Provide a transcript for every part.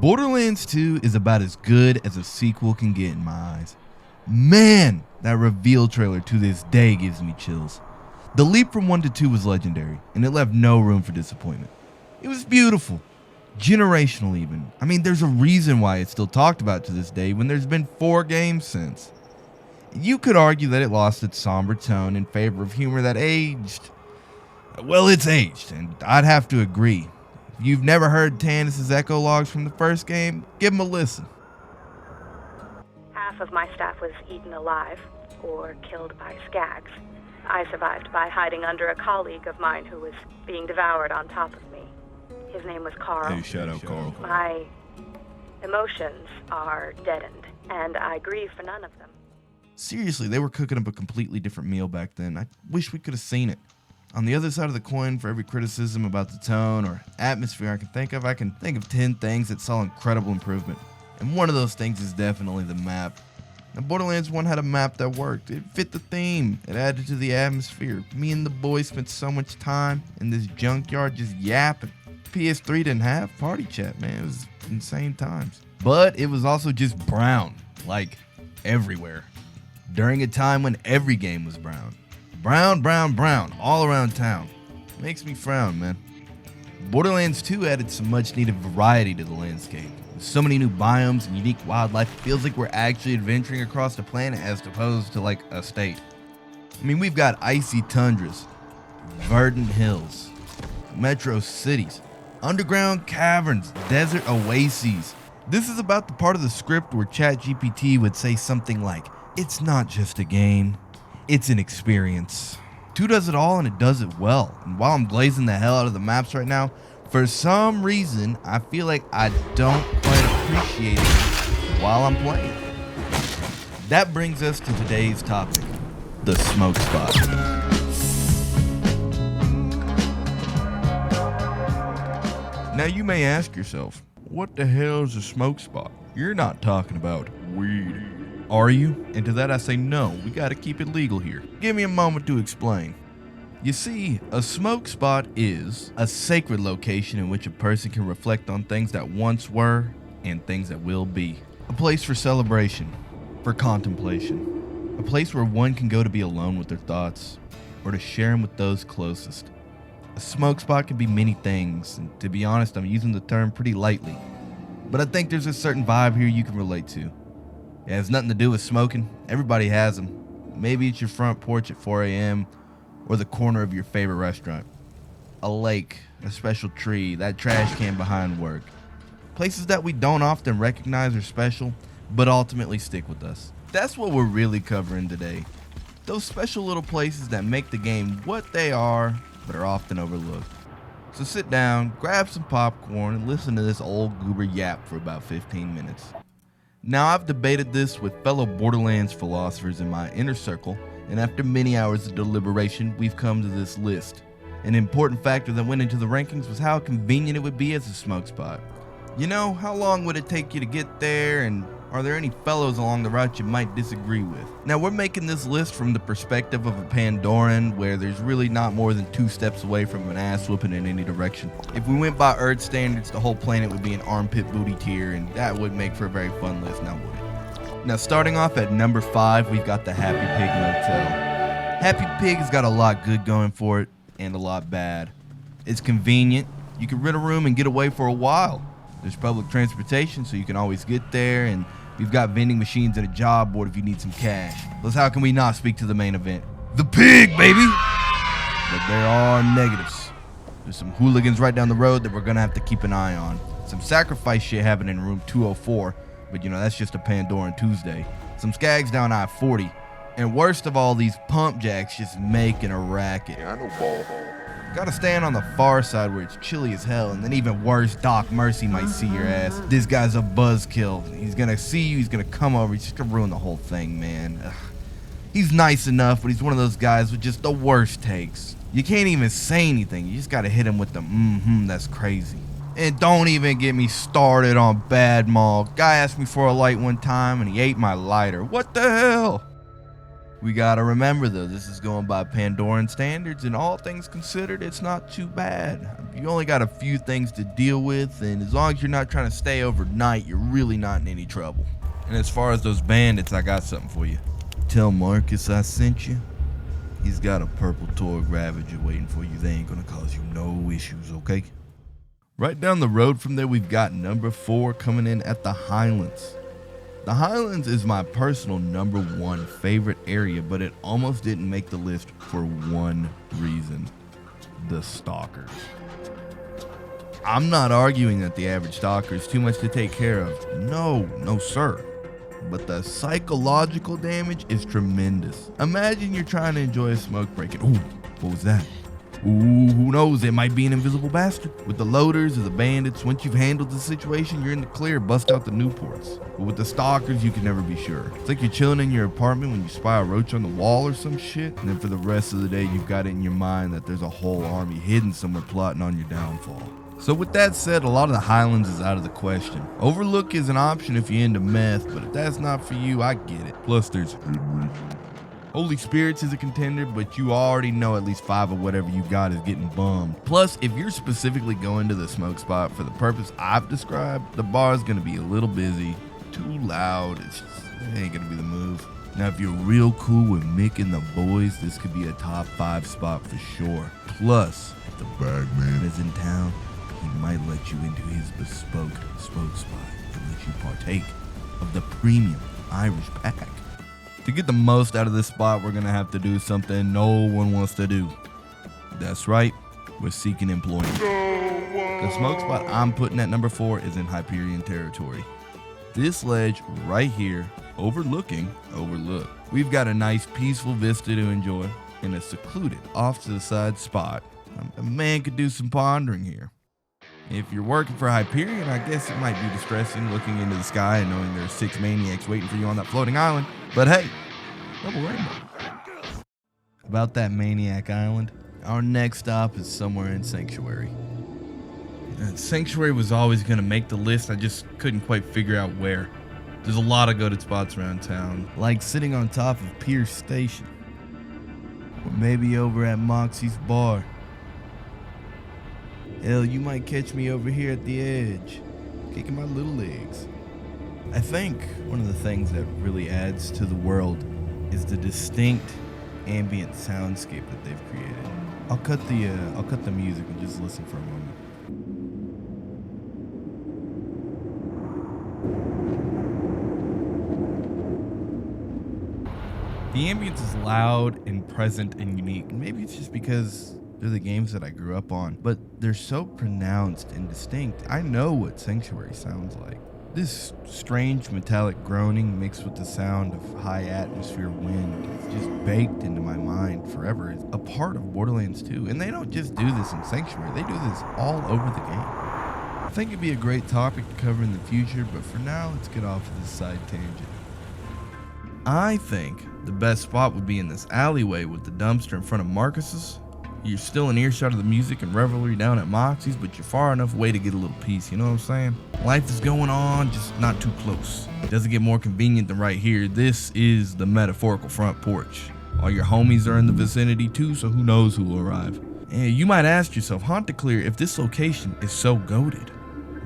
Borderlands 2 is about as good as a sequel can get in my eyes. Man, that reveal trailer to this day gives me chills. The leap from 1 to 2 was legendary, and it left no room for disappointment. It was beautiful, generational even. I mean, there's a reason why it's still talked about to this day when there's been 4 games since. You could argue that it lost its somber tone in favor of humor that aged. Well, it's aged, and I'd have to agree. If you've never heard Tannis' echo logs from the first game, give them a listen. Half of my staff was eaten alive or killed by skags. I survived by hiding under a colleague of mine who was being devoured on top of me. His name was Carl. Hey, shout out Carl. My emotions are deadened, and I grieve for none of them. Seriously, they were cooking up a completely different meal back then. I wish we could have seen it. On the other side of the coin, for every criticism about the tone or atmosphere I can think of 10 things that saw incredible improvement. And one of those things is definitely the map. Now, Borderlands 1 had a map that worked. It fit the theme. It added to the atmosphere. Me and the boys spent so much time in this junkyard just yapping. PS3 didn't have party chat, man. It was insane times. But it was also just brown, like everywhere. During a time when every game was brown. Brown, brown, brown, all around town. Makes me frown, man. Borderlands 2 added some much needed variety to the landscape. With so many new biomes and unique wildlife, it feels like we're actually adventuring across the planet as opposed to like a state. I mean, we've got icy tundras, verdant hills, metro cities, underground caverns, desert oases. This is about the part of the script where ChatGPT would say something like, "It's not just a game, it's an experience." 2 does it all, and it does it well. And while I'm glazing the hell out of the maps right now, for some reason, I feel like I don't quite appreciate it while I'm playing. That brings us to today's topic, the smoke spot. Now you may ask yourself, what the hell is a smoke spot? You're not talking about weed, are you? And to that I say no, we gotta keep it legal here. Give me a moment to explain. You see, a smoke spot is a sacred location in which a person can reflect on things that once were and things that will be. A place for celebration, for contemplation. A place where one can go to be alone with their thoughts or to share them with those closest. A smoke spot can be many things, and to be honest, I'm using the term pretty lightly. But I think there's a certain vibe here you can relate to. It has nothing to do with smoking. Everybody has them. Maybe it's your front porch at 4 a.m. or the corner of your favorite restaurant. A lake, a special tree, that trash can behind work. Places that we don't often recognize are special, but ultimately stick with us. That's what we're really covering today. Those special little places that make the game what they are, but are often overlooked. So sit down, grab some popcorn, and listen to this old goober yap for about 15 minutes. Now, I've debated this with fellow Borderlands philosophers in my inner circle, and after many hours of deliberation, we've come to this list. An important factor that went into the rankings was how convenient it would be as a smoke spot. You know, how long would it take you to get there, and are there any fellows along the route you might disagree with? Now, we're making this list from the perspective of a Pandoran, where there's really not more than 2 steps away from an ass whooping in any direction. If we went by Earth standards, the whole planet would be an armpit booty tier, and that would make for a very fun list, now would it? Now, starting off at number 5, we've got the Happy Pig Motel. Happy Pig's got a lot good going for it, and a lot bad. It's convenient. You can rent a room and get away for a while. There's public transportation, so you can always get there, and we've got vending machines and a job board if you need some cash. Plus, how can we not speak to the main event? The pig, baby! But there are negatives. There's some hooligans right down the road that we're gonna have to keep an eye on. Some sacrifice shit happening in room 204, but you know, that's just a Pandora Tuesday. Some skags down I-40. And worst of all, these pump jacks just making a racket. Yeah, I know ball. Gotta stand on the far side where it's chilly as hell, and then even worse, Doc Mercy might see your ass. This guy's a buzzkill. He's gonna see you, he's gonna come over, he's just gonna ruin the whole thing, man. Ugh. He's nice enough, but he's one of those guys with just the worst takes. You can't even say anything, you just gotta hit him with the that's crazy. And don't even get me started on Bad Mall. Guy asked me for a light one time, and he ate my lighter. What the hell? We gotta remember though, this is going by Pandoran standards, and all things considered, it's not too bad. You only got a few things to deal with, and as long as you're not trying to stay overnight, you're really not in any trouble. And as far as those bandits, I got something for you. Tell Marcus I sent you. He's got a purple Torg Ravager waiting for you. They ain't gonna cause you no issues, okay? Right down the road from there, we've got number 4 coming in at the Highlands. The Highlands is my personal number 1 favorite area, but it almost didn't make the list for one reason: the stalkers. I'm not arguing that the average stalker is too much to take care of. No sir. But the psychological damage is tremendous. Imagine you're trying to enjoy a smoke break and ooh, what was that? Ooh, who knows? It might be an invisible bastard. With the loaders or the bandits, once you've handled the situation, you're in the clear, bust out the Newports. But with the stalkers, you can never be sure. It's like you're chilling in your apartment when you spy a roach on the wall or some shit, and then for the rest of the day, you've got it in your mind that there's a whole army hidden somewhere plotting on your downfall. So with that said, a lot of the Highlands is out of the question. Overlook is an option if you're into meth, but if that's not for you, I get it. Plus there's Holy Spirits is a contender, but you already know at least 5 of whatever you got is getting bummed. Plus, if you're specifically going to the smoke spot for the purpose I've described, the bar is going to be a little busy, too loud, it ain't going to be the move. Now, if you're real cool with Mick and the boys, this could be a top 5 spot for sure. Plus, if the bagman is in town, he might let you into his bespoke smoke spot and let you partake of the premium Irish pack. To get the most out of this spot, we're gonna have to do something no one wants to do. That's right, we're seeking employment. The smoke spot I'm putting at number 4 is in Hyperion territory. This ledge right here, overlooking Overlook. We've got a nice peaceful vista to enjoy in a secluded off to the side spot. A man could do some pondering here. If you're working for Hyperion, I guess it might be distressing looking into the sky and knowing there's 6 maniacs waiting for you on that floating island. But hey, double rainbow. About that maniac island, our next stop is somewhere in Sanctuary. Sanctuary was always going to make the list, I just couldn't quite figure out where. There's a lot of goated spots around town, like sitting on top of Pierce Station. Or maybe over at Moxie's bar. Hell, you might catch me over here at the edge, kicking my little legs. I think one of the things that really adds to the world is the distinct ambient soundscape that they've created. I'll cut the music and just listen for a moment. The ambience is loud and present and unique. Maybe it's just because they're the games that I grew up on, but they're so pronounced and distinct. I know what Sanctuary sounds like. This strange metallic groaning mixed with the sound of high atmosphere wind is just baked into my mind forever. It's a part of Borderlands 2, and they don't just do this in Sanctuary, they do this all over the game. I think it'd be a great topic to cover in the future, but for now, let's get off of this side tangent. I think the best spot would be in this alleyway with the dumpster in front of Marcus's. You're still in earshot of the music and revelry down at Moxie's, but you're far enough away to get a little peace, you know what I'm saying? Life is going on, just not too close. It doesn't get more convenient than right here. This is the metaphorical front porch. All your homies are in the vicinity too, so who knows who will arrive. And you might ask yourself, Haunteclear, if this location is so goated,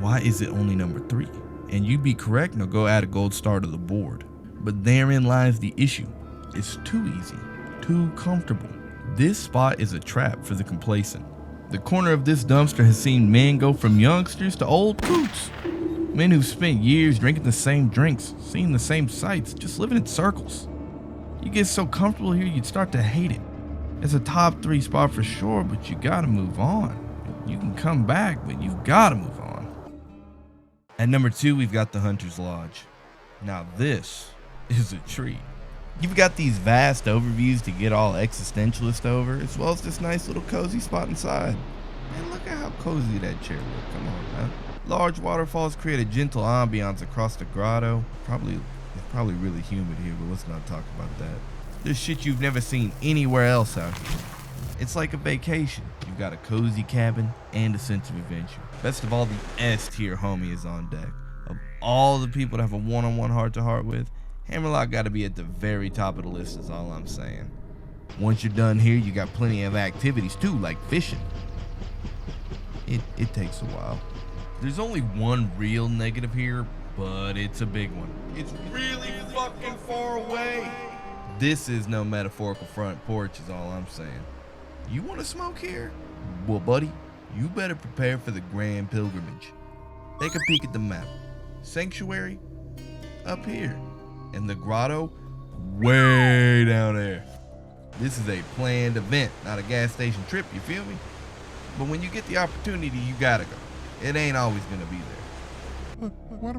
why is it only number 3? And you'd be correct, now go add a gold star to the board. But therein lies the issue. It's too easy, too comfortable. This spot is a trap for the complacent. The corner of this dumpster has seen men go from youngsters to old coots. Men who've spent years drinking the same drinks, seeing the same sights, just living in circles. You get so comfortable here, you'd start to hate it. It's a top 3 spot for sure, but you gotta move on. You can come back, but you've gotta move on. At number 2, we've got the Hunter's Lodge. Now this is a treat. You've got these vast overviews to get all existentialist over, as well as this nice little cozy spot inside. Man, look at how cozy that chair looks. Come on, man. Large waterfalls create a gentle ambiance across the grotto. It's probably really humid here, but let's not talk about that. There's shit you've never seen anywhere else out here. It's like a vacation. You've got a cozy cabin and a sense of adventure. Best of all, the S tier homie is on deck. Of all the people to have a one-on-one heart-to-heart with, Hammerlock got to be at the very top of the list is all I'm saying. Once you're done here, you got plenty of activities too, like fishing. It takes a while. There's only one real negative here, but it's a big one. It's really fucking far away. This is no metaphorical front porch is all I'm saying. You want to smoke here? Well, buddy, you better prepare for the grand pilgrimage. Take a peek at the map. Sanctuary? Up here. And the grotto? Way down there. This is a planned event, not a gas station trip, you feel me? But when you get the opportunity, you gotta go. It ain't always gonna be there. What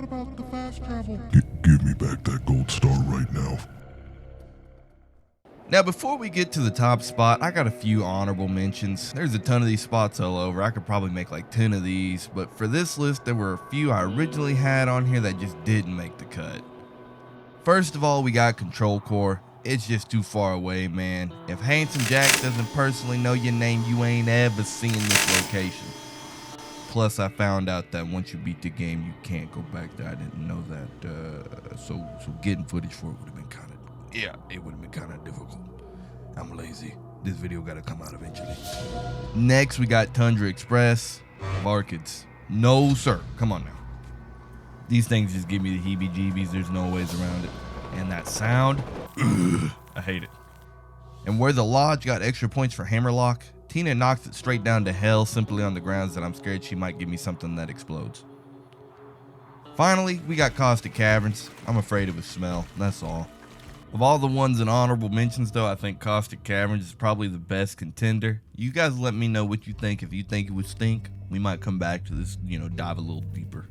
about the fast travel? Give me back that gold star right now. Now, before we get to the top spot, I got a few honorable mentions. There's a ton of these spots all over. I could probably make like 10 of these, but for this list, there were a few I originally had on here that just didn't make the cut. First of all, we got Control Core. It's just too far away, man. If Handsome Jack doesn't personally know your name, you ain't ever seen this location. Plus, I found out that once you beat the game, you can't go back there. I didn't know that. So getting footage for it would have been it would have been kind of difficult. I'm lazy. This video got to come out eventually. Next, we got Tundra Express. Barkids. No, sir. Come on now. These things just give me the heebie-jeebies. There's no ways around it. And that sound, I hate it. And where the Lodge got extra points for Hammerlock, Tina knocks it straight down to hell simply on the grounds that I'm scared she might give me something that explodes. Finally, we got Caustic Caverns. I'm afraid of its smell, that's all. Of all the ones in honorable mentions though, I think Caustic Caverns is probably the best contender. You guys let me know what you think. If you think it would stink, we might come back to this, dive a little deeper.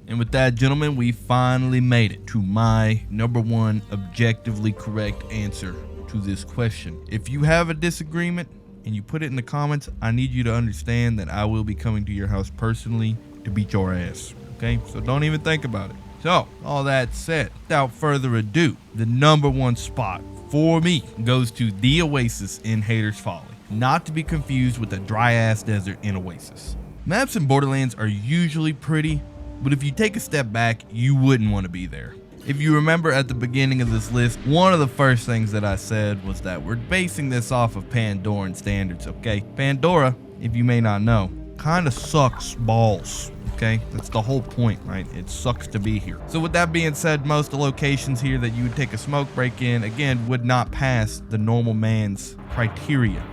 And with that, gentlemen, we finally made it to my number one objectively correct answer to this question. If you have a disagreement and you put it in the comments, I need you to understand that I will be coming to your house personally to beat your ass. Okay? So don't even think about it. So, all that said, without further ado, the number one spot for me goes to the Oasis in Haters Folly. Not to be confused with the dry ass desert in Oasis. Maps in Borderlands are usually pretty, but if you take a step back, you wouldn't want to be there. If you remember at the beginning of this list, one of the first things that I said was that we're basing this off of Pandoran standards, okay? Pandora, if you may not know, kind of sucks balls, okay? That's the whole point, right? It sucks to be here. So with that being said, most of the locations here that you would take a smoke break in, again, would not pass the normal man's criteria.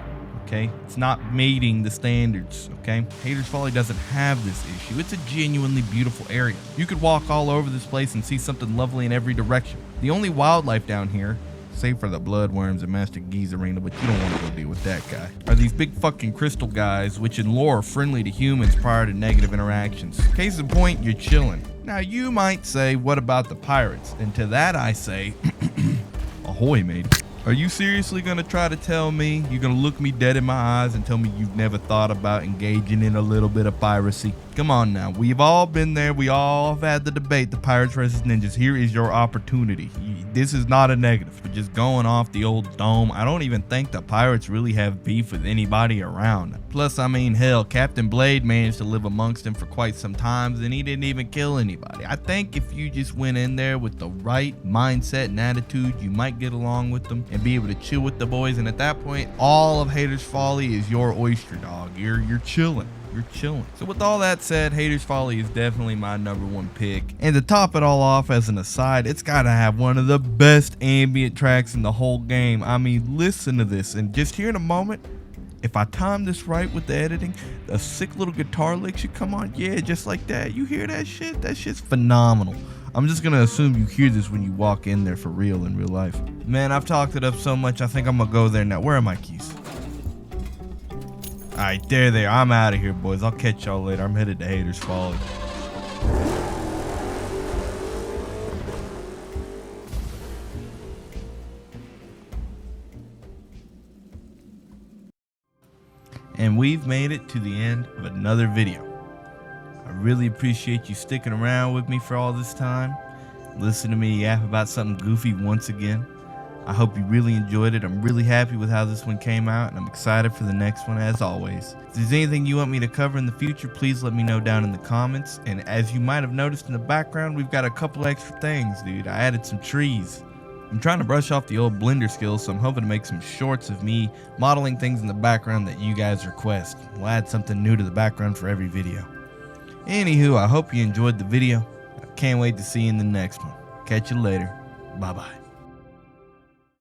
Okay, it's not meeting the standards, okay? Haters Folly doesn't have this issue. It's a genuinely beautiful area. You could walk all over this place and see something lovely in every direction. The only wildlife down here, save for the bloodworms and Master Gee's arena, but you don't want to go deal with that guy, are these big fucking crystal guys, which in lore are friendly to humans prior to negative interactions. Case in point, you're chilling. Now you might say, what about the pirates? And to that I say, ahoy, matey. Are you seriously gonna try to tell me, you're gonna look me dead in my eyes and tell me you've never thought about engaging in a little bit of piracy? Come on now, we've all been there, we all have had the debate, the pirates versus ninjas. Here is your opportunity. This is not a negative, but just going off the old dome, I don't even think the pirates really have beef with anybody around. Plus, I mean, hell, Captain Blade managed to live amongst them for quite some times and he didn't even kill anybody. I think if you just went in there with the right mindset and attitude, you might get along with them and be able to chill with the boys, and at that point, all of Haters Folly is your oyster, dog. You're chilling. You're chilling. So with all that said, Haters Folly is definitely my number one pick. And to top it all off as an aside, it's gotta have one of the best ambient tracks in the whole game. I mean, listen to this, and just here in a moment, if I time this right with the editing, a sick little guitar lick should come on. Yeah, just like that. You hear that shit? That shit's phenomenal. I'm just gonna assume you hear this when you walk in there for real in real life. Man, I've talked it up so much, I think I'm gonna go there now. Where are my keys? Alright, there they are. I'm out of here, boys. I'll catch y'all later. I'm headed to Haters Folly. And we've made it to the end of another video. I really appreciate you sticking around with me for all this time. Listen to me yap about something goofy once again. I hope you really enjoyed it. I'm really happy with how this one came out, and I'm excited for the next one as always. If there's anything you want me to cover in the future, please let me know down in the comments. And as you might have noticed in the background, we've got a couple extra things, dude. I added some trees. I'm trying to brush off the old Blender skills, so I'm hoping to make some shorts of me modeling things in the background that you guys request. We'll add something new to the background for every video. Anywho, I hope you enjoyed the video. I can't wait to see you in the next one. Catch you later. Bye-bye.